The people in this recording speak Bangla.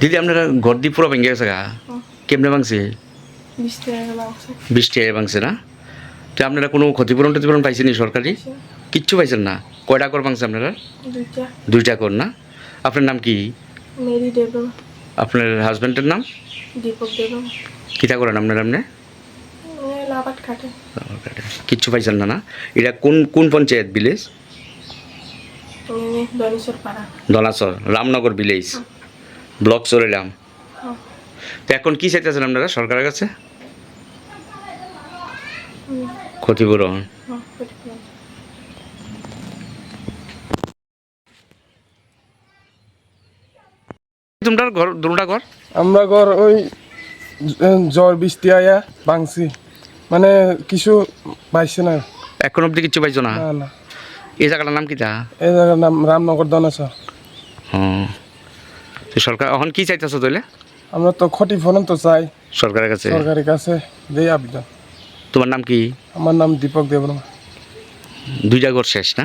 দিদি আপনারা ঘর দিয়ে পুরো ভেঙে গেছে গা কেমনে ভাঙছে 20 টাকা লাগছে 20 টাকা ভাঙছে না তো আপনারা কোনো ক্ষতিপূরণ টতিপূরণ পাইছেন সরকারি কিচ্ছু পাইছেন না কয়টা ঘর ভাঙছে আপনারা দুইটা 2টা ঘর না আপনার নাম কি মেরি দেবম আপনার হাজবেন্ডের নাম দীপক দেবম কিতা করেন আপনার আপনি লাভাট খাটে কিচ্ছু পাইছেন না না এটা কোন কোন পঞ্চায়েত ভিলেজ দলেশ্বর পাড়া দলাচর রামনগর ভিলেজ ব্লক চলেলাম তো এখন কি চাইতেছেন আপনারা সরকারের কাছে ক্ষতিপূরণ তোমরা ঘর দুটা ঘর আমরা ঘর ওই জ্বর বৃষ্টি আয়া ভাঙছি মানে কিছু পাইছে না এখন অবধি কিচ্ছু পাইছো না না না এই জায়গাটার নাম কিতা এই জায়গার নাম রামনগর দনাচর। হ্যাঁ তো সরকার এখন কি চাইতেছো তাহলে আমরা তো ক্ষতিপূরণ তো চাই সরকারের কাছে সরকারের কাছে যেই আবেদন। তোমার নাম কি আমার নাম দীপক দেববর্মা। 2টা ঘর শেষ না